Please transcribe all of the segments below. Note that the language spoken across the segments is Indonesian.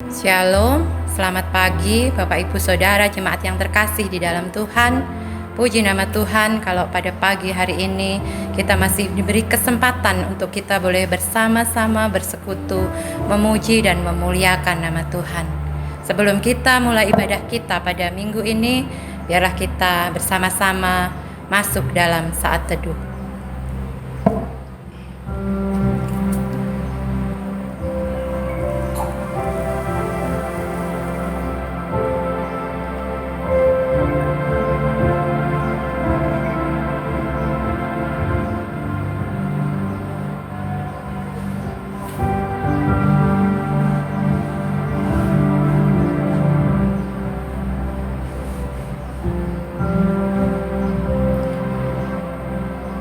Shalom, selamat pagi Bapak Ibu Saudara jemaat yang terkasih di dalam Tuhan. Puji nama Tuhan kalau pada pagi hari ini kita masih diberi kesempatan untuk kita boleh bersama-sama bersekutu, memuji dan memuliakan nama Tuhan. Sebelum kita mulai ibadah kita pada minggu ini, biarlah kita bersama-sama masuk dalam saat teduh.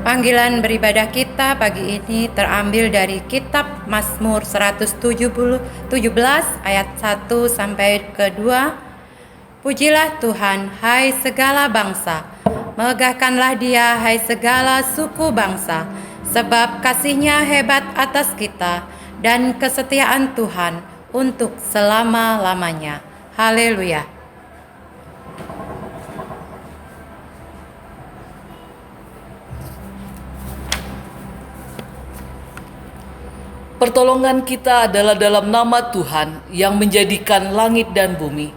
Panggilan beribadah kita pagi ini terambil dari kitab Mazmur 117 ayat 1 sampai ke 2. Pujilah Tuhan, hai segala bangsa, megahkanlah Dia, hai segala suku bangsa, sebab kasih-Nya hebat atas kita dan kesetiaan Tuhan untuk selama-lamanya. Haleluya. Pertolongan kita adalah dalam nama Tuhan yang menjadikan langit dan bumi.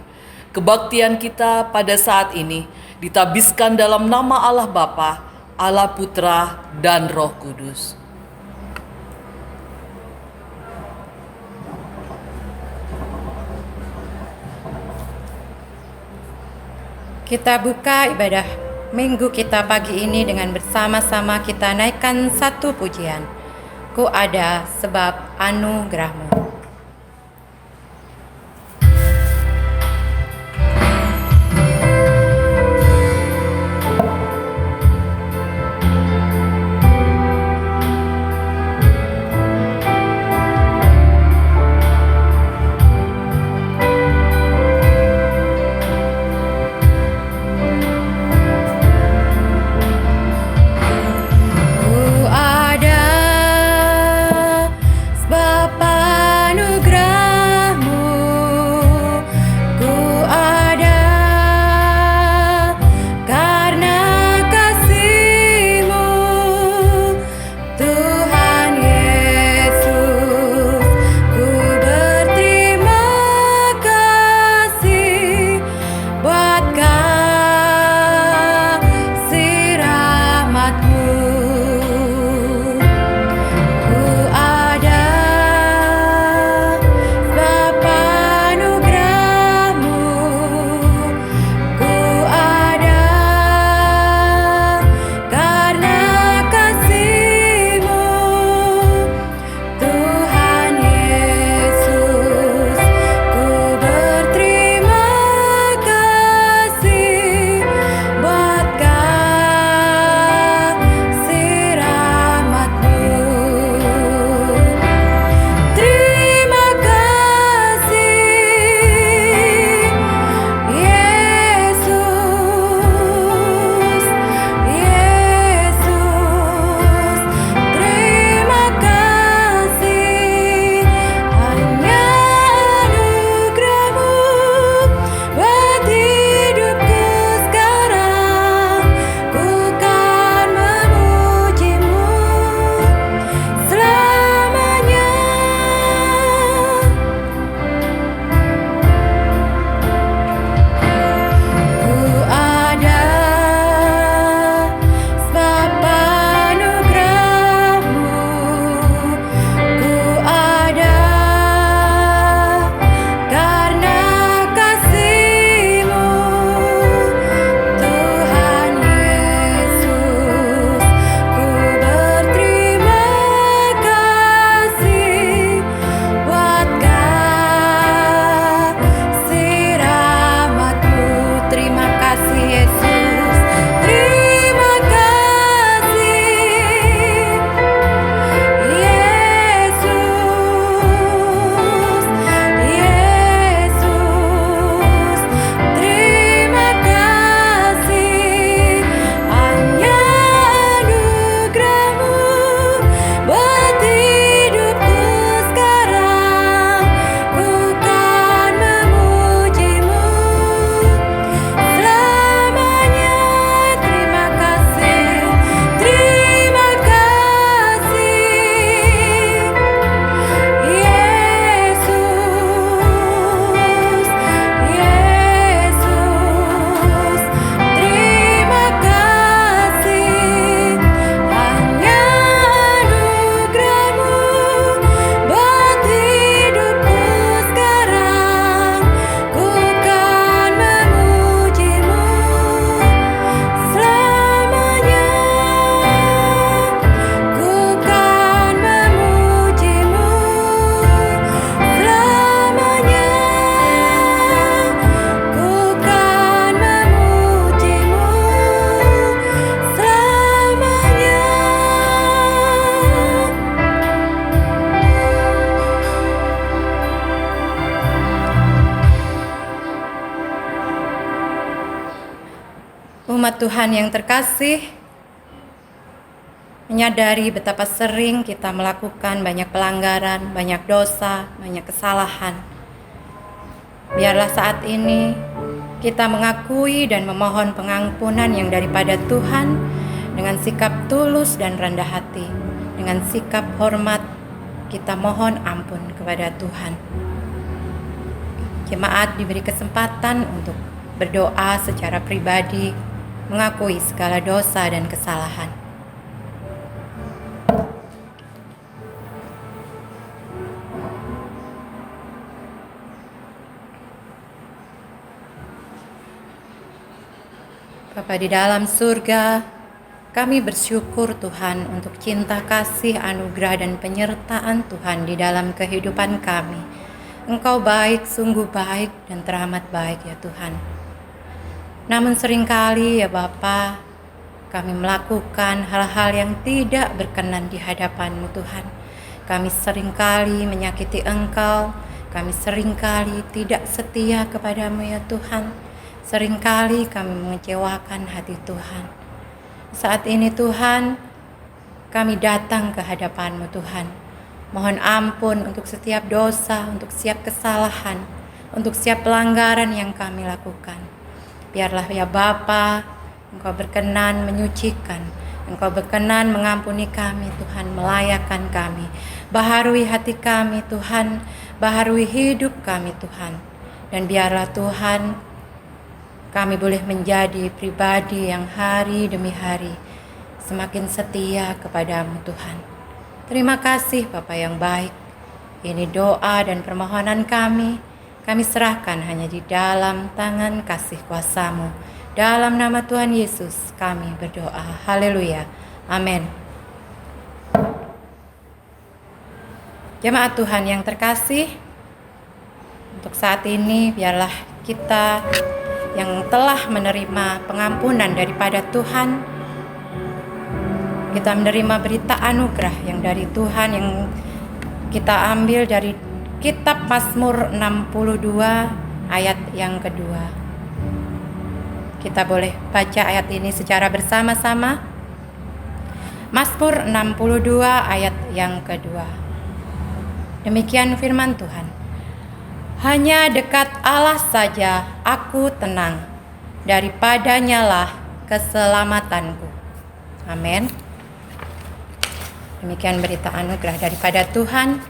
Kebaktian kita pada saat ini ditabiskan dalam nama Allah Bapa, Allah Putra, dan Roh Kudus. Kita buka ibadah minggu kita pagi ini dengan bersama-sama kita naikkan satu pujian. Ku ada sebab anugerah-Mu. Ku ada sebab Umat Tuhan yang terkasih, menyadari betapa sering kita melakukan banyak pelanggaran, banyak dosa, banyak kesalahan. Biarlah saat ini kita mengakui dan memohon pengampunan yang daripada Tuhan dengan sikap tulus dan rendah hati. Dengan sikap hormat kita mohon ampun kepada Tuhan. Jemaat diberi kesempatan untuk berdoa secara pribadi, mengakui segala dosa dan kesalahan. Bapa di dalam surga, kami bersyukur Tuhan untuk cinta kasih, anugerah dan penyertaan Tuhan di dalam kehidupan kami. Engkau baik, sungguh baik dan teramat baik ya Tuhan. Namun seringkali ya Bapa, kami melakukan hal-hal yang tidak berkenan di hadapan-Mu Tuhan. Kami seringkali menyakiti Engkau, kami seringkali tidak setia kepadamu ya Tuhan. Seringkali kami mengecewakan hati Tuhan. Saat ini Tuhan, kami datang ke hadapan-Mu Tuhan. Mohon ampun untuk setiap dosa, untuk setiap kesalahan, untuk setiap pelanggaran yang kami lakukan. Biarlah ya Bapa, Engkau berkenan menyucikan, Engkau berkenan mengampuni kami Tuhan, melayakkan kami. Baharui hati kami Tuhan, baharui hidup kami Tuhan. Dan biarlah Tuhan, kami boleh menjadi pribadi yang hari demi hari semakin setia kepadamu Tuhan. Terima kasih Bapa yang baik. Ini doa dan permohonan kami serahkan hanya di dalam tangan kasih kuasa-Mu. Dalam nama Tuhan Yesus kami berdoa. Haleluya. Amin. Jemaat Tuhan yang terkasih, untuk saat ini biarlah kita yang telah menerima pengampunan daripada Tuhan, kita menerima berita anugerah yang dari Tuhan yang kita ambil dari kitab Mazmur 62 ayat yang kedua. Kita boleh baca ayat ini secara bersama-sama. Mazmur 62 ayat yang kedua. Demikian firman Tuhan. Hanya dekat Allah saja aku tenang, daripadanya lah keselamatanku. Amin. Demikian berita anugerah daripada Tuhan.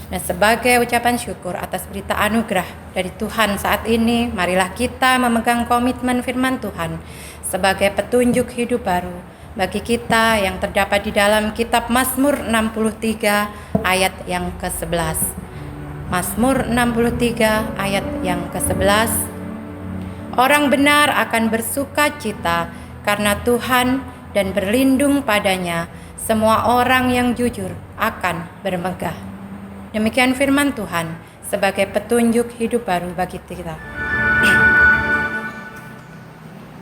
Dan sebagai ucapan syukur atas berita anugerah dari Tuhan saat ini, marilah kita memegang komitmen firman Tuhan sebagai petunjuk hidup baru bagi kita yang terdapat di dalam kitab Mazmur 63 ayat yang ke-11. Mazmur 63 ayat yang ke-11. Orang benar akan bersuka cita karena Tuhan dan berlindung padanya. Semua orang yang jujur akan bermegah. Demikian firman Tuhan sebagai petunjuk hidup baru bagi kita.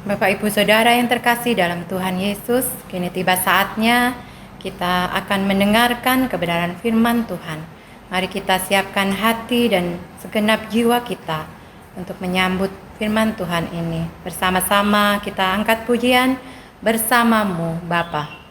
Bapak Ibu Saudara yang terkasih dalam Tuhan Yesus, kini tiba saatnya kita akan mendengarkan kebenaran firman Tuhan. Mari kita siapkan hati dan segenap jiwa kita untuk menyambut firman Tuhan ini. Bersama-sama kita angkat pujian, bersamamu Bapa.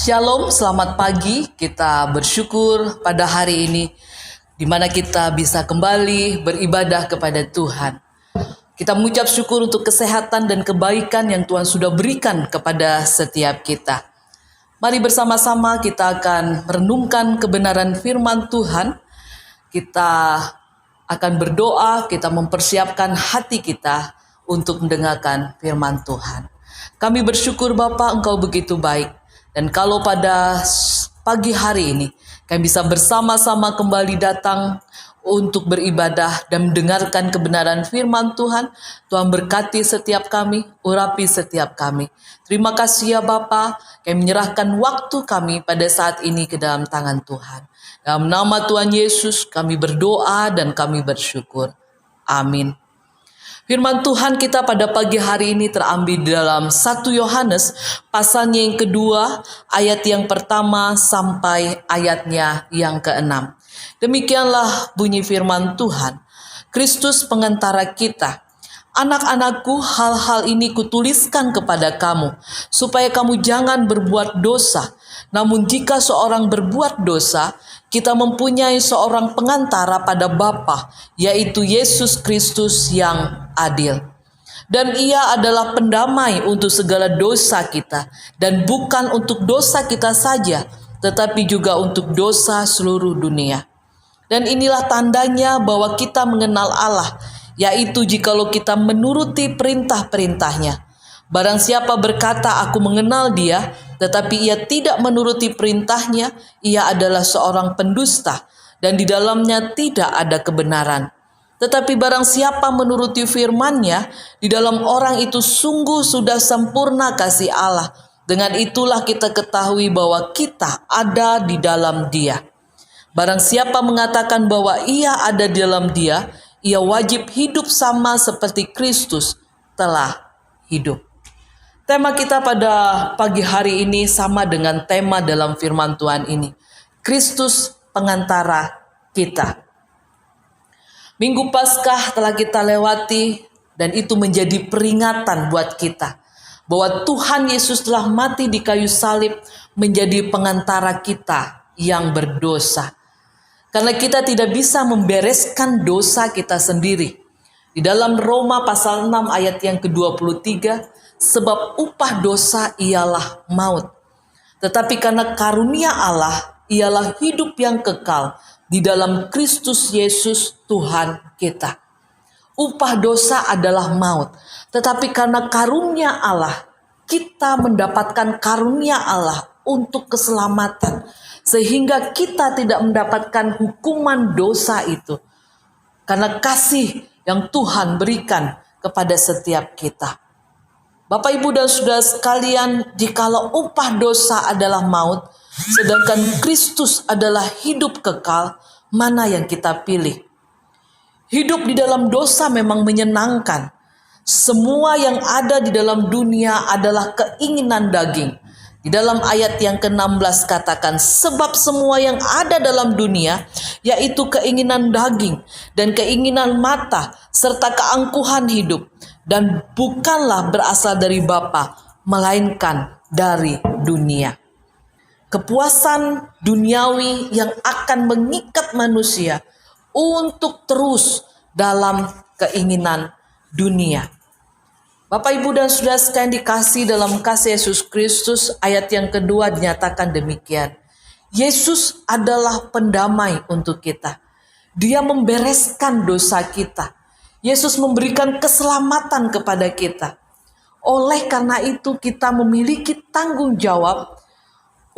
Shalom, selamat pagi. Kita bersyukur pada hari ini di mana kita bisa kembali beribadah kepada Tuhan. Kita mengucap syukur untuk kesehatan dan kebaikan yang Tuhan sudah berikan kepada setiap kita. Mari bersama-sama kita akan merenungkan kebenaran firman Tuhan. Kita akan berdoa, kita mempersiapkan hati kita untuk mendengarkan firman Tuhan. Kami bersyukur Bapa, Engkau begitu baik. Dan kalau pada pagi hari ini kami bisa bersama-sama kembali datang untuk beribadah dan mendengarkan kebenaran firman Tuhan, Tuhan berkati setiap kami, urapi setiap kami. Terima kasih ya Bapa, kami menyerahkan waktu kami pada saat ini ke dalam tangan Tuhan. Dalam nama Tuhan Yesus kami berdoa dan kami bersyukur. Amin. Firman Tuhan kita pada pagi hari ini terambil dalam 1 Yohanes pasalnya yang kedua, ayat yang pertama sampai ayatnya yang keenam. Demikianlah bunyi firman Tuhan. Kristus pengantara kita. Anak-anakku, hal-hal ini kutuliskan kepada kamu, supaya kamu jangan berbuat dosa. Namun jika seorang berbuat dosa, kita mempunyai seorang pengantara pada Bapa, yaitu Yesus Kristus yang adil. Dan ia adalah pendamai untuk segala dosa kita, dan bukan untuk dosa kita saja, tetapi juga untuk dosa seluruh dunia. Dan inilah tandanya bahwa kita mengenal Allah, yaitu jikalau kita menuruti perintah-perintahnya. Barang siapa berkata, aku mengenal dia, tetapi ia tidak menuruti perintahnya, ia adalah seorang pendusta, dan di dalamnya tidak ada kebenaran. Tetapi barang siapa menuruti firman-Nya, di dalam orang itu sungguh sudah sempurna kasih Allah. Dengan itulah kita ketahui bahwa kita ada di dalam Dia. Barang siapa mengatakan bahwa ia ada di dalam Dia, ia wajib hidup sama seperti Kristus telah hidup. Tema kita pada pagi hari ini sama dengan tema dalam firman Tuhan ini. Kristus pengantara kita. Minggu Paskah telah kita lewati dan itu menjadi peringatan buat kita. Bahwa Tuhan Yesus telah mati di kayu salib menjadi pengantara kita yang berdosa. Karena kita tidak bisa membereskan dosa kita sendiri. Di dalam Roma pasal 6 ayat yang ke-23, sebab upah dosa ialah maut. Tetapi karena karunia Allah ialah hidup yang kekal di dalam Kristus Yesus Tuhan kita. Upah dosa adalah maut. Tetapi karena karunia Allah, kita mendapatkan karunia Allah untuk keselamatan. Sehingga kita tidak mendapatkan hukuman dosa itu. Karena kasih yang Tuhan berikan kepada setiap kita. Bapak, Ibu, dan Saudara sekalian, jikalau upah dosa adalah maut, sedangkan Kristus adalah hidup kekal, mana yang kita pilih? Hidup di dalam dosa memang menyenangkan. Semua yang ada di dalam dunia adalah keinginan daging. Di dalam ayat yang ke-16 katakan, sebab semua yang ada dalam dunia, yaitu keinginan daging dan keinginan mata, serta keangkuhan hidup, dan bukanlah berasal dari Bapa, melainkan dari dunia. Kepuasan duniawi yang akan mengikat manusia untuk terus dalam keinginan dunia. Bapak, Ibu, dan Saudara sekalian dikasih dalam kasih Yesus Kristus, ayat yang kedua dinyatakan demikian. Yesus adalah pendamai untuk kita. Dia membereskan dosa kita. Yesus memberikan keselamatan kepada kita. Oleh karena itu kita memiliki tanggung jawab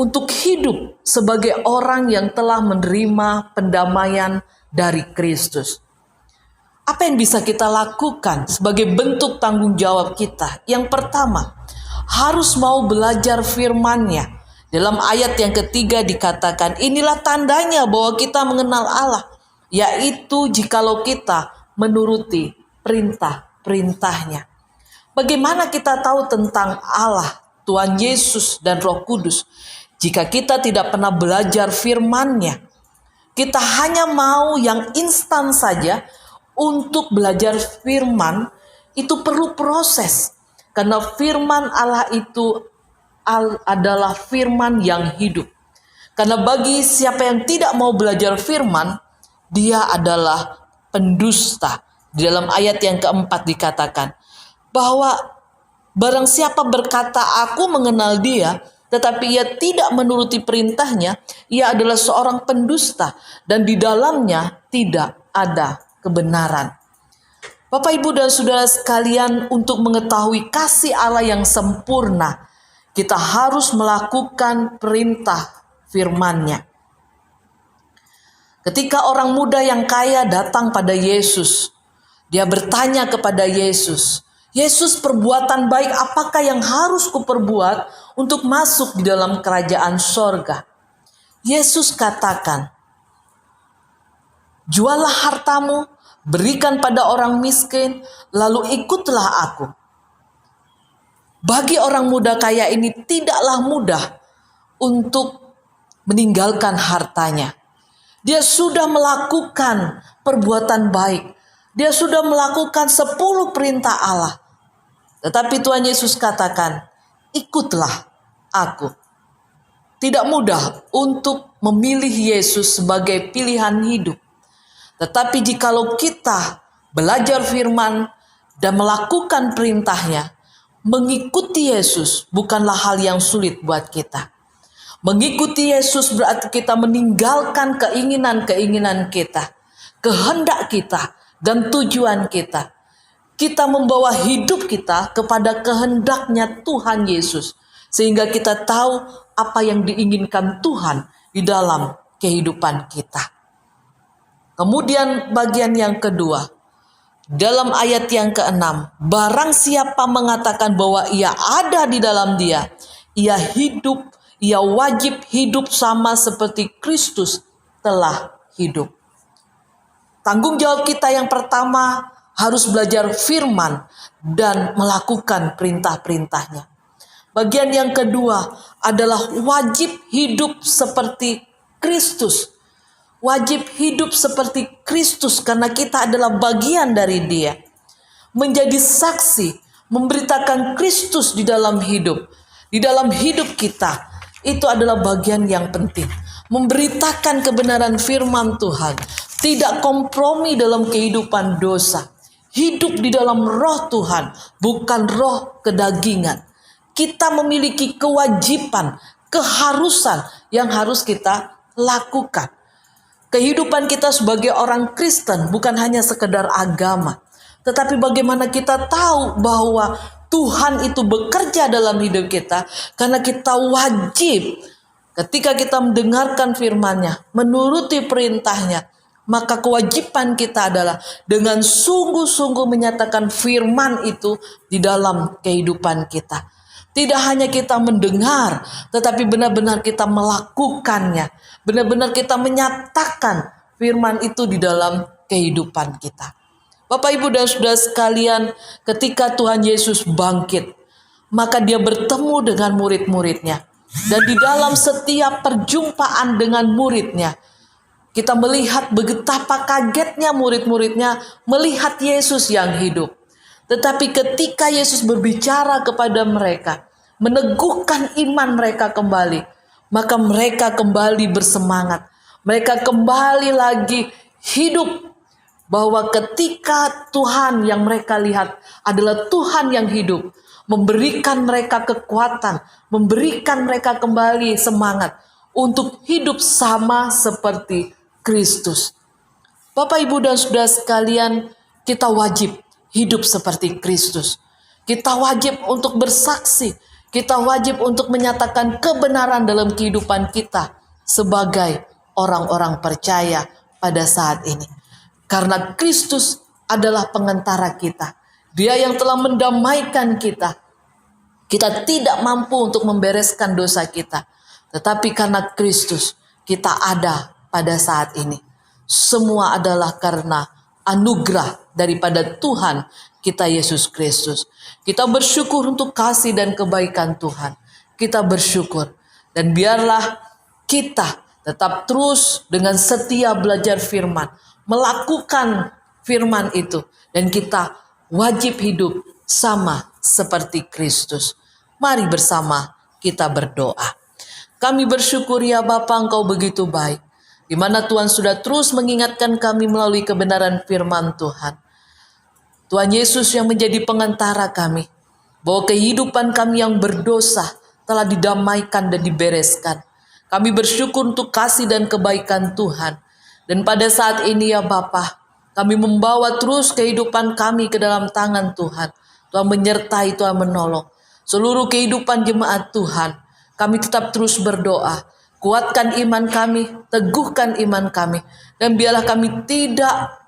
untuk hidup sebagai orang yang telah menerima pendamaian dari Kristus. Apa yang bisa kita lakukan sebagai bentuk tanggung jawab kita? Yang pertama, harus mau belajar firman-Nya. Dalam ayat yang ketiga dikatakan, inilah tandanya bahwa kita mengenal Allah, yaitu jikalau kita menuruti perintah-perintahnya. Bagaimana kita tahu tentang Allah, Tuhan Yesus dan Roh Kudus? Jika kita tidak pernah belajar firman-Nya, kita hanya mau yang instan saja. Untuk belajar firman itu perlu proses. Karena firman Allah itu adalah firman yang hidup. Karena bagi siapa yang tidak mau belajar firman, dia adalah pendusta. Di dalam ayat yang keempat dikatakan bahwa barang siapa berkata aku mengenal dia, tetapi ia tidak menuruti perintahnya, ia adalah seorang pendusta dan di dalamnya tidak ada kebenaran. Bapak, Ibu, dan saudara sekalian, untuk mengetahui kasih Allah yang sempurna, kita harus melakukan perintah firman-Nya. Ketika orang muda yang kaya datang pada Yesus, dia bertanya kepada Yesus, Yesus, perbuatan baik apakah yang harus kuperbuat untuk masuk di dalam kerajaan sorga? Yesus katakan, jualah hartamu, berikan pada orang miskin, lalu ikutlah aku. Bagi orang muda kaya ini tidaklah mudah untuk meninggalkan hartanya. Dia sudah melakukan perbuatan baik. Dia sudah melakukan 10 perintah Allah. Tetapi Tuhan Yesus katakan, ikutlah aku. Tidak mudah untuk memilih Yesus sebagai pilihan hidup. Tetapi jikalau kita belajar firman dan melakukan perintahnya, mengikuti Yesus bukanlah hal yang sulit buat kita. Mengikuti Yesus berarti kita meninggalkan keinginan-keinginan kita, kehendak kita, dan tujuan kita. Kita membawa hidup kita kepada kehendaknya Tuhan Yesus. Sehingga kita tahu apa yang diinginkan Tuhan di dalam kehidupan kita. Kemudian bagian yang kedua. Dalam ayat yang ke-6. Barang siapa mengatakan bahwa ia ada di dalam dia, ia hidup, ia wajib hidup sama seperti Kristus telah hidup. Tanggung jawab kita yang pertama harus belajar firman dan melakukan perintah-perintahnya. Bagian yang kedua adalah wajib hidup seperti Kristus. Wajib hidup seperti Kristus karena kita adalah bagian dari Dia. Menjadi saksi, memberitakan Kristus di dalam hidup. Di dalam hidup kita, itu adalah bagian yang penting. Memberitakan kebenaran firman Tuhan. Tidak kompromi dalam kehidupan dosa. Hidup di dalam roh Tuhan, bukan roh kedagingan. Kita memiliki kewajiban, keharusan yang harus kita lakukan. Kehidupan kita sebagai orang Kristen bukan hanya sekedar agama. Tetapi bagaimana kita tahu bahwa Tuhan itu bekerja dalam hidup kita. Karena kita wajib ketika kita mendengarkan firman-Nya, menuruti perintahnya. Maka kewajiban kita adalah dengan sungguh-sungguh menyatakan firman itu di dalam kehidupan kita. Tidak hanya kita mendengar, tetapi benar-benar kita melakukannya. Benar-benar kita menyatakan firman itu di dalam kehidupan kita. Bapak, Ibu, dan saudara sekalian, ketika Tuhan Yesus bangkit, maka Dia bertemu dengan murid-muridnya. Dan di dalam setiap perjumpaan dengan muridnya, kita melihat betapa kagetnya murid-muridnya melihat Yesus yang hidup. Tetapi ketika Yesus berbicara kepada mereka, meneguhkan iman mereka kembali, maka mereka kembali bersemangat. Mereka kembali lagi hidup. Bahwa ketika Tuhan yang mereka lihat adalah Tuhan yang hidup, memberikan mereka kekuatan, memberikan mereka kembali semangat untuk hidup sama seperti Kristus. Bapak, Ibu, dan saudara sekalian, kita wajib hidup seperti Kristus. Kita wajib untuk bersaksi. Kita wajib untuk menyatakan kebenaran dalam kehidupan kita sebagai orang-orang percaya pada saat ini. Karena Kristus adalah pengantara kita. Dia yang telah mendamaikan kita. Kita tidak mampu untuk membereskan dosa kita. Tetapi karena Kristus, kita ada pada saat ini. Semua adalah karena anugerah daripada Tuhan kita Yesus Kristus. Kita bersyukur untuk kasih dan kebaikan Tuhan. Kita bersyukur. Dan biarlah kita tetap terus dengan setia belajar firman. Melakukan firman itu. Dan kita wajib hidup sama seperti Kristus. Mari bersama kita berdoa. Kami bersyukur ya Bapa, Engkau begitu baik, di mana Tuhan sudah terus mengingatkan kami melalui kebenaran firman Tuhan. Tuhan Yesus yang menjadi pengantara kami, bahwa kehidupan kami yang berdosa telah didamaikan dan dibereskan. Kami bersyukur untuk kasih dan kebaikan Tuhan. Dan pada saat ini ya Bapa, kami membawa terus kehidupan kami ke dalam tangan Tuhan. Tuhan menyertai, Tuhan menolong seluruh kehidupan jemaat Tuhan. Kami tetap terus berdoa, kuatkan iman kami, teguhkan iman kami, dan biarlah kami tidak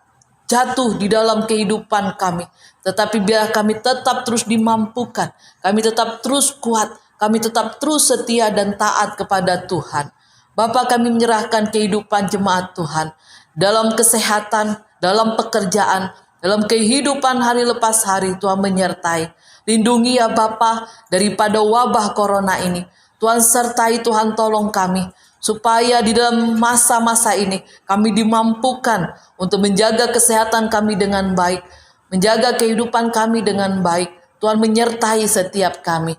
jatuh di dalam kehidupan kami, tetapi biar kami tetap terus dimampukan, kami tetap terus kuat, kami tetap terus setia dan taat kepada Tuhan. Bapa, kami menyerahkan kehidupan jemaat Tuhan dalam kesehatan, dalam pekerjaan, dalam kehidupan hari lepas hari. Tuhan menyertai, lindungi ya Bapa daripada wabah corona ini. Tuhan sertai, Tuhan tolong kami, supaya di dalam masa-masa ini kami dimampukan untuk menjaga kesehatan kami dengan baik, menjaga kehidupan kami dengan baik. Tuhan menyertai setiap kami.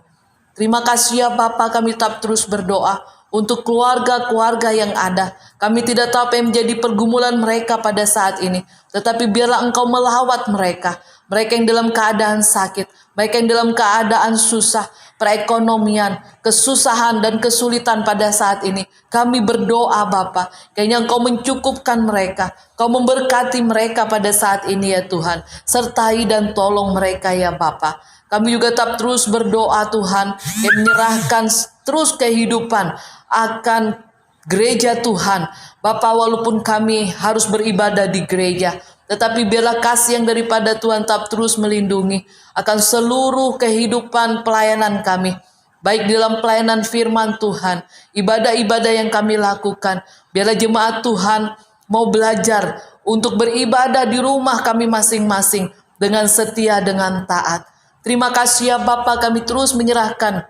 Terima kasih ya Bapa, kami tetap terus berdoa untuk keluarga-keluarga yang ada. Kami tidak tahu apa yang menjadi pergumulan mereka pada saat ini, tetapi biarlah Engkau melawat mereka. Mereka yang dalam keadaan sakit, mereka yang dalam keadaan susah, perekonomian, kesusahan dan kesulitan pada saat ini. Kami berdoa Bapa, kayaknya Engkau mencukupkan mereka, Engkau memberkati mereka pada saat ini ya Tuhan. Sertai dan tolong mereka ya Bapa. Kami juga tetap terus berdoa Tuhan, yang menyerahkan terus kehidupan akan gereja Tuhan. Bapa, walaupun kami harus beribadah di gereja, tetapi biarlah kasih yang daripada Tuhan tetap terus melindungi akan seluruh kehidupan pelayanan kami. Baik dalam pelayanan firman Tuhan, ibadah-ibadah yang kami lakukan. Biarlah jemaat Tuhan mau belajar untuk beribadah di rumah kami masing-masing dengan setia, dengan taat. Terima kasih ya Bapa, kami terus menyerahkan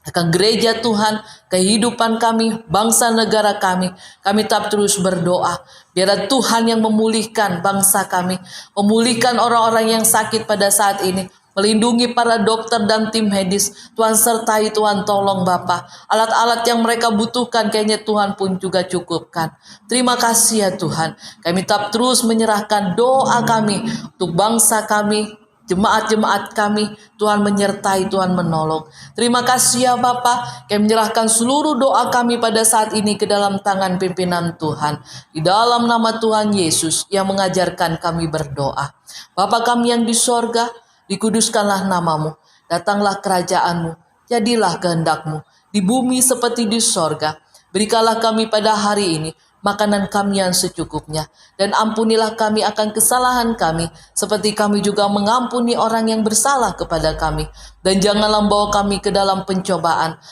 akan gereja Tuhan, kehidupan kami, bangsa negara kami. Kami tetap terus berdoa, biarlah Tuhan yang memulihkan bangsa kami, memulihkan orang-orang yang sakit pada saat ini, melindungi para dokter dan tim medis. Tuhan sertai, Tuhan tolong Bapa. Alat-alat yang mereka butuhkan kayaknya Tuhan pun juga cukupkan. Terima kasih ya Tuhan. Kami tetap terus menyerahkan doa kami untuk bangsa kami, jemaat-jemaat kami. Tuhan menyertai, Tuhan menolong. Terima kasih ya Bapa, kami menyerahkan seluruh doa kami pada saat ini ke dalam tangan pimpinan Tuhan. Di dalam nama Tuhan Yesus yang mengajarkan kami berdoa. Bapa kami yang di sorga, dikuduskanlah namamu, datanglah kerajaanmu, jadilah kehendakmu, di bumi seperti di sorga. Berikanlah kami pada hari ini makanan kami yang secukupnya, dan ampunilah kami akan kesalahan kami, seperti kami juga mengampuni orang yang bersalah kepada kami. Dan janganlah membawa kami ke dalam pencobaan,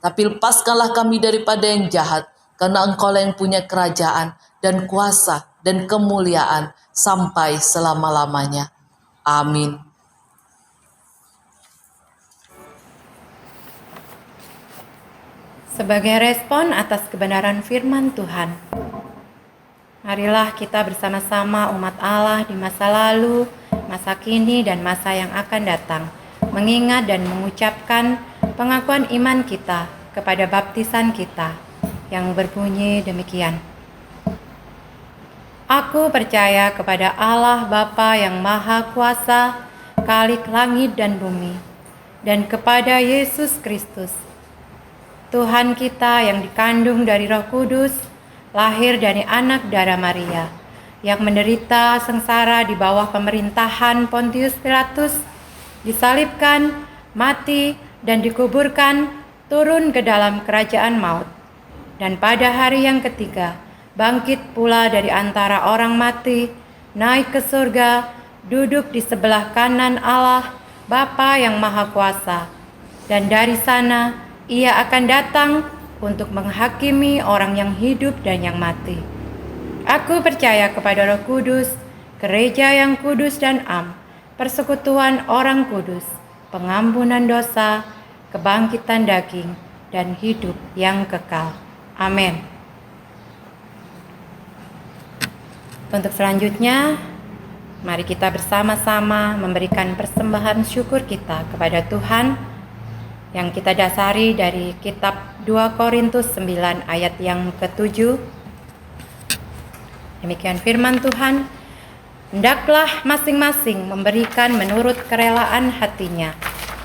tapi lepaskanlah kami daripada yang jahat, karena Engkau yang punya kerajaan, dan kuasa, dan kemuliaan, sampai selama-lamanya. Amin. Sebagai respon atas kebenaran firman Tuhan, marilah kita bersama-sama umat Allah di masa lalu, masa kini, dan masa yang akan datang, mengingat dan mengucapkan pengakuan iman kita kepada baptisan kita yang berbunyi demikian. Aku percaya kepada Allah Bapa yang Maha Kuasa, Khalik langit dan bumi, dan kepada Yesus Kristus, Tuhan kita yang dikandung dari Roh Kudus, lahir dari anak darah Maria, yang menderita sengsara di bawah pemerintahan Pontius Pilatus, disalibkan, mati, dan dikuburkan, turun ke dalam kerajaan maut, dan pada hari yang ketiga bangkit pula dari antara orang mati, naik ke surga, duduk di sebelah kanan Allah Bapa yang Maha Kuasa, dan dari sana Ia akan datang untuk menghakimi orang yang hidup dan yang mati. Aku percaya kepada Roh Kudus, gereja yang kudus dan am, persekutuan orang kudus, pengampunan dosa, kebangkitan daging, dan hidup yang kekal. Amin. Untuk selanjutnya, mari kita bersama-sama memberikan persembahan syukur kita kepada Tuhan yang kita dasari dari kitab 2 Korintus 9 ayat yang ke-7. Demikian firman Tuhan, hendaklah masing-masing memberikan menurut kerelaan hatinya,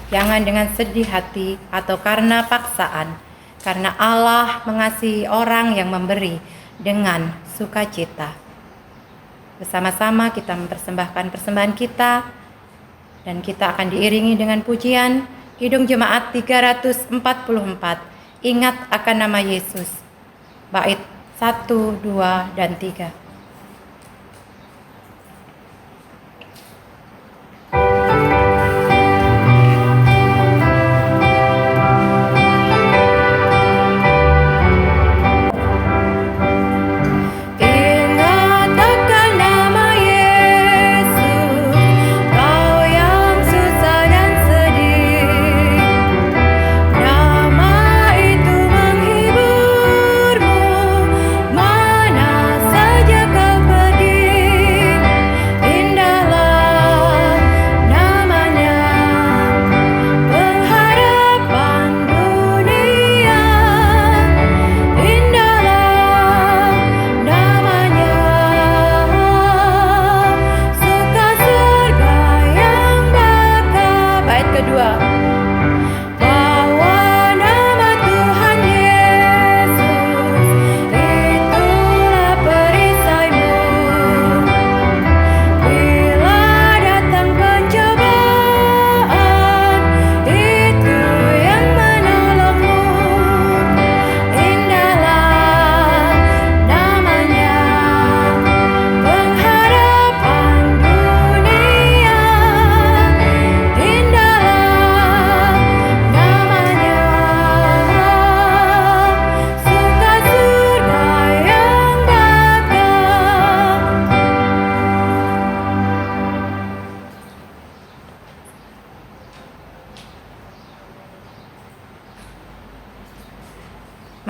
jangan dengan sedih hati atau karena paksaan, karena Allah mengasihi orang yang memberi dengan sukacita. Bersama-sama kita mempersembahkan persembahan kita, dan kita akan diiringi dengan pujian Kidung Jemaat 344, Ingat akan nama Yesus, bait 1, 2, dan 3.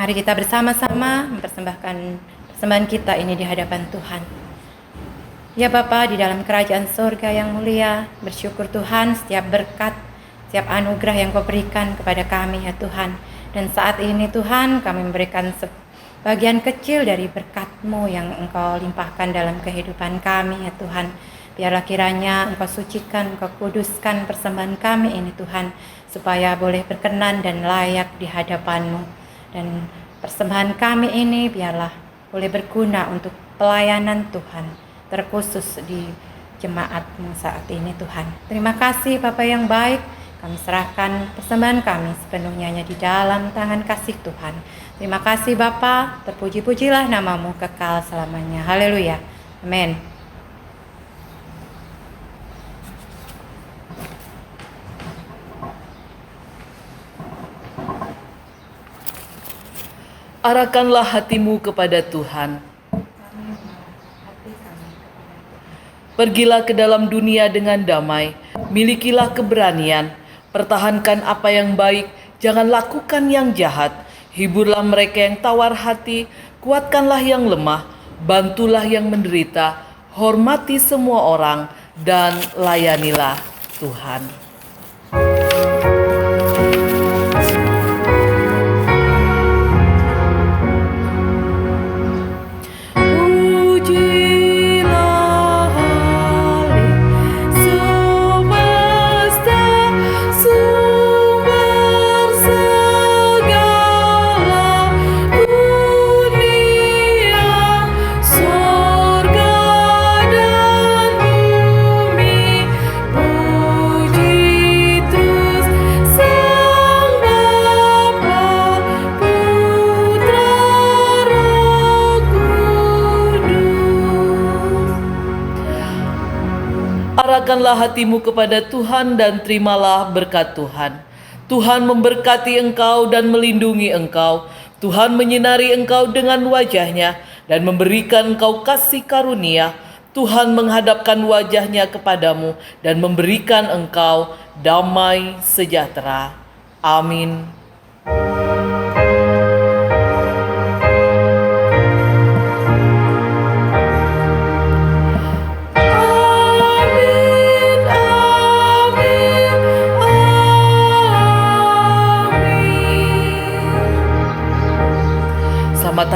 Mari kita bersama-sama mempersembahkan persembahan kita ini di hadapan Tuhan. Ya Bapa di dalam kerajaan surga yang mulia, bersyukur Tuhan setiap berkat, setiap anugerah yang Kau berikan kepada kami ya Tuhan. Dan saat ini Tuhan kami memberikan sebagian kecil dari berkat-Mu yang Engkau limpahkan dalam kehidupan kami ya Tuhan. Biarlah kiranya Engkau sucikan, Engkau kuduskan persembahan kami ini Tuhan, supaya boleh berkenan dan layak di hadapan-Mu. Dan persembahan kami ini biarlah boleh berguna untuk pelayanan Tuhan, terkhusus di jemaat-Mu saat ini Tuhan. Terima kasih Bapa yang baik, kami serahkan persembahan kami sepenuhnya di dalam tangan kasih Tuhan. Terima kasih Bapa, terpuji-pujilah nama-Mu kekal selamanya. Haleluya. Amin. Arahkanlah hatimu kepada Tuhan. Pergilah ke dalam dunia dengan damai, milikilah keberanian, pertahankan apa yang baik, jangan lakukan yang jahat, hiburlah mereka yang tawar hati, kuatkanlah yang lemah, bantulah yang menderita, hormati semua orang, dan layanilah Tuhan. Arahkanlah hatimu kepada Tuhan dan terimalah berkat Tuhan. Tuhan memberkati engkau dan melindungi engkau. Tuhan menyinari engkau dengan wajah-Nya dan memberikan engkau kasih karunia. Tuhan menghadapkan wajah-Nya kepadamu dan memberikan engkau damai sejahtera. Amin.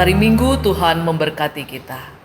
hari Minggu Tuhan memberkati kita.